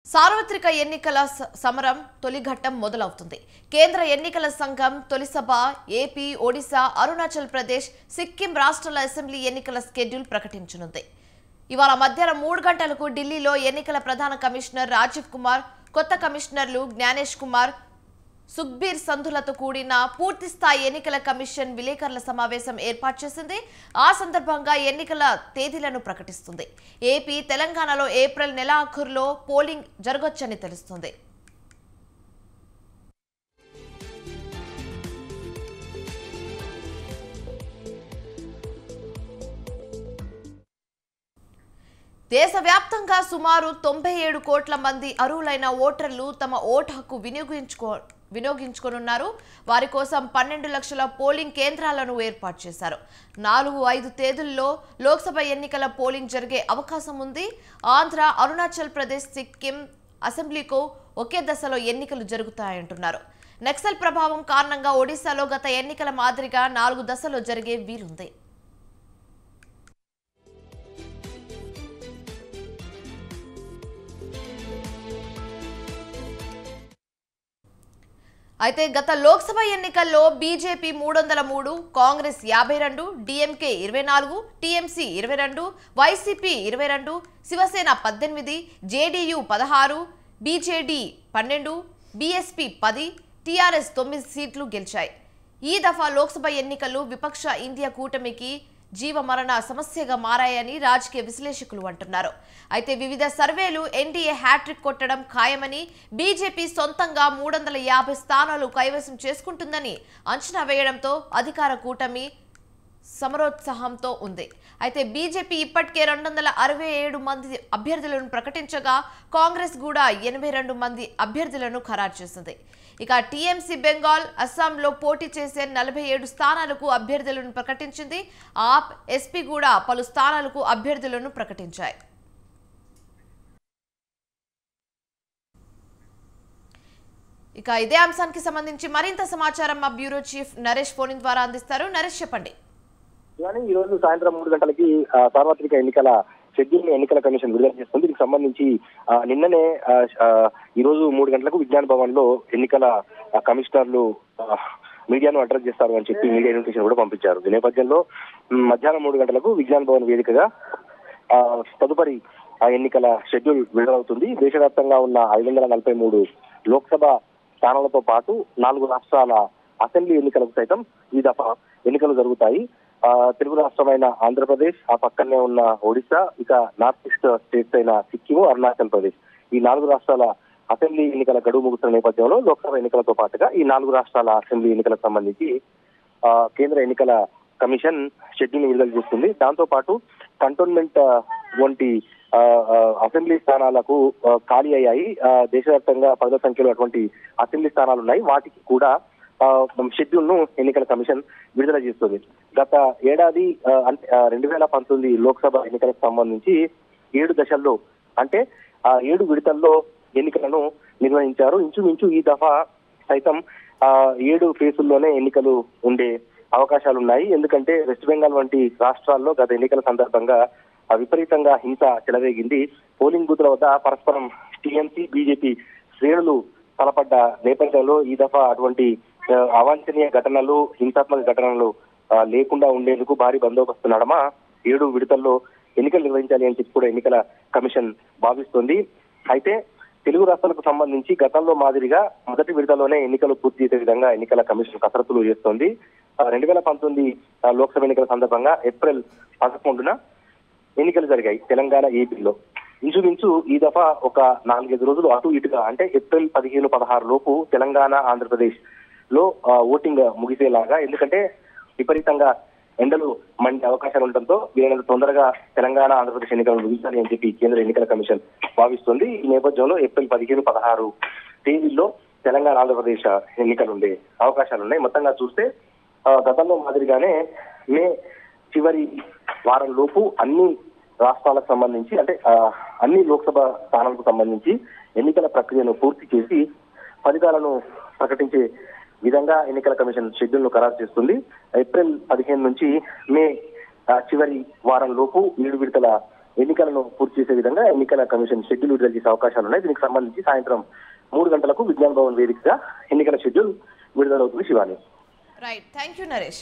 సార్వత్రిక ఎన్నికల సమరం తొలి ఘట్టం మొదలవుతుంది. కేంద్ర ఎన్నికల సంఘం తొలి సభ ఏపీ, ఒడిశా, అరుణాచల్ ప్రదేశ్, సిక్కిం రాష్ట్రాల అసెంబ్లీ ఎన్నికల షెడ్యూల్ ప్రకటించనుంది. ఇవాళ మధ్యాహ్నం 3 గంటలకు ఢిల్లీలో ఎన్నికల ప్రధాన కమిషనర్ రాజీవ్ కుమార్, కొత్త కమిషనర్లు జ్ఞానేష్ కుమార్, సుఖ్బీర్ సంధులతో కూడిన పూర్తిస్థాయి ఎన్నికల కమిషన్ విలేకరుల సమావేశం ఏర్పాటు చేసింది. ఆ సందర్భంగా ఎన్నికల తేదీలను ప్రకటిస్తుంది. ఏపీ, తెలంగాణలో ఏప్రిల్ నెలాఖరులో పోలింగ్ జరగొచ్చని తెలుస్తుంది. దేశవ్యాప్తంగా సుమారు 97 కోట్ల మంది అర్హులైన ఓటర్లు తమ ఓటు హక్కు వినియోగించుకోనున్నారు. వారి కోసం 12 లక్షల పోలింగ్ కేంద్రాలను ఏర్పాటు చేశారు. 4-5 తేదీల్లో లోక్సభ ఎన్నికల పోలింగ్ జరిగే అవకాశం ఉంది. ఆంధ్ర, అరుణాచల్ ప్రదేశ్, సిక్కిం అసెంబ్లీకు ఒకే దశలో ఎన్నికలు జరుగుతాయంటున్నారు. నక్సల్ ప్రభావం కారణంగా ఒడిశాలో గత ఎన్నికల మాదిరిగా 4 దశల్లో జరిగే వీలుంది. అయితే గత లోక్సభ ఎన్నికల్లో BJP 303, Congress 52, DMK 24, TMC 22, YCP 22, Shiv Sena 18, JDU 16, BJD 12, BSP 10, TRS 9 సీట్లు గెలిచాయి. ఈ దఫా లోక్సభ ఎన్నికలు విపక్ష ఇండియా కూటమికి జీవమరణ సమస్యగా మారాయని రాజకీయ విశ్లేషకులు అంటున్నారు. అయితే వివిధ సర్వేలు ఎన్డీఏ హ్యాట్రిక్ కొట్టడం ఖాయమని, బీజేపీ సొంతంగా 350 స్థానాలు కైవసం చేసుకుంటుందని అంచనా వేయడంతో అధికార కూటమి సమరోత్సాహంతో ఉంది. అయితే బీజేపీ ఇప్పటికే 267 మంది అభ్యర్థులను ప్రకటించగా, కాంగ్రెస్ కూడా 82 మంది అభ్యర్థులను ఖరారు చేసింది. ఇక టీఎంసీ బెంగాల్, అస్సాంలో పోటీ చేసే 47 స్థానాలకు అభ్యర్థులను ప్రకటించింది. ఆప్, ఎస్పీ కూడా పలు స్థానాలకు అభ్యర్థులను ప్రకటించాయి. ఇక ఇదే అంశానికి సంబంధించి మరింత సమాచారం మా బ్యూరో చీఫ్ నరేష్ ఫోన్ ద్వారా అందిస్తారు. నరేష్, చెప్పండి. ఈ రోజు సాయంత్రం 3 గంటలకి సార్వత్రిక ఎన్నికల షెడ్యూల్ ఎన్నికల కమిషన్ విడుదల చేస్తుంది. దీనికి సంబంధించి నిన్ననే ఈ రోజు 3 గంటలకు విజ్ఞాన భవన్ లో ఎన్నికల కమిషనర్లు మీడియాను అడ్రస్ చేస్తారు అని చెప్పి మీడియా ఇన్విటేషన్ కూడా పంపించారు. ఈ నేపథ్యంలో మధ్యాహ్నం 3 గంటలకు విజ్ఞాన భవన్ వేదికగా తదుపరి ఎన్నికల షెడ్యూల్ విడుదలవుతుంది. దేశవ్యాప్తంగా ఉన్న 543 లోక్సభ స్థానాలతో పాటు 4 రాష్ట్రాల అసెంబ్లీ ఎన్నికలకు సైతం ఈ దఫా ఎన్నికలు జరుగుతాయి. తెలుగు రాష్ట్రమైన ఆంధ్రప్రదేశ్, ఆ పక్కనే ఉన్న ఒడిశా, ఇక నార్త్ ఈస్ట్ స్టేట్స్ అయిన సిక్కిం, అరుణాచల్ ప్రదేశ్, ఈ 4 రాష్ట్రాల అసెంబ్లీ ఎన్నికల గడువు ముగుస్తున్న నేపథ్యంలో లోక్సభ ఎన్నికలతో పాటుగా ఈ 4 రాష్ట్రాల అసెంబ్లీ ఎన్నికలకు సంబంధించి కేంద్ర ఎన్నికల కమిషన్ షెడ్యూల్ విడుదల చేస్తుంది. దాంతో పాటు కంటోన్మెంట్ వంటి అసెంబ్లీ స్థానాలకు ఖాళీ అయ్యాయి. దేశవ్యాప్తంగా 10ల సంఖ్యలో అటువంటి అసెంబ్లీ స్థానాలు ఉన్నాయి. వాటికి కూడా షెడ్యూల్ ను ఎన్నికల కమిషన్ విడుదల చేస్తుంది. గత ఏడాది 2019 లోక్సభ ఎన్నికలకు సంబంధించి 7 దశల్లో, అంటే 7 విడతల్లో ఎన్నికలను నిర్వహించారు. ఇంచుమించు ఈ దఫా సైతం 7 ఫేజుల్లోనే ఎన్నికలు ఉండే అవకాశాలు ఉన్నాయి. ఎందుకంటే వెస్ట్ బెంగాల్ వంటి రాష్ట్రాల్లో గత ఎన్నికల సందర్భంగా విపరీతంగా హింస చెలరేగింది. పోలింగ్ బూత్ల వద్ద పరస్పరం టీఎంసీ, బీజేపీ శ్రేణులు తలపడ్డ నేపథ్యంలో ఈ దఫా అటువంటి అవాంఛనీయ ఘటనలు, హింసాత్మక ఘటనలు లేకుండా ఉండేందుకు భారీ బందోబస్తు నడమ 7 విడతల్లో ఎన్నికలు నిర్వహించాలి అని చెప్పి కూడా ఎన్నికల కమిషన్ భావిస్తోంది. అయితే తెలుగు రాష్ట్రాలకు సంబంధించి గతంలో మాదిరిగా మొదటి విడతలోనే ఎన్నికలు పూర్తి చేసే విధంగా ఎన్నికల కమిషన్ కసరత్తులు చేస్తోంది. 2019 లోక్సభ ఎన్నికల సందర్భంగా ఏప్రిల్ 11న ఎన్నికలు జరిగాయి తెలంగాణ, ఏపీలో. ఇంచుమించు ఈ దఫా ఒక 4-5 రోజులు అటు ఇటుగా, అంటే ఏప్రిల్ 15-16 లోపు తెలంగాణ, ఆంధ్రప్రదేశ్ లో ఓటింగ్ ముగిసేలాగా, ఎందుకంటే విపరీతంగా ఎండలు మండే అవకాశాలు ఉండటంతో వీలైనంత తొందరగా తెలంగాణ, ఆంధ్రప్రదేశ్ ఎన్నికలు ముగించాలి అని చెప్పి కేంద్ర ఎన్నికల కమిషన్ భావిస్తుంది. ఈ నేపథ్యంలో ఏప్రిల్ 15-16 తేదీల్లో తెలంగాణ, ఆంధ్రప్రదేశ్ ఎన్నికలు ఉండే అవకాశాలు ఉన్నాయి. మొత్తంగా చూస్తే గతంలో మాదిరిగానే మే చివరి వారం లోపు అన్ని రాష్ట్రాలకు సంబంధించి, అంటే అన్ని లోక్సభ స్థానాలకు సంబంధించి ఎన్నికల ప్రక్రియను పూర్తి చేసి ఫలితాలను ప్రకటించే విధంగా ఎన్నికల కమిషన్ షెడ్యూల్ ను ఖరారు చేస్తుంది. ఏప్రిల్ 15 నుంచి మే చివరి వారం లోపు 7 విడతల ఎన్నికలను పూర్తి చేసే విధంగా ఎన్నికల కమిషన్ షెడ్యూల్ విడుదల చేసే అవకాశాలు ఉన్నాయి. దీనికి సంబంధించి సాయంత్రం 3 గంటలకు విజ్ఞాన్ భవన్ వేదికగా ఎన్నికల షెడ్యూల్ విడుదలవుతుంది. Shivani. Right, thank you Naresh.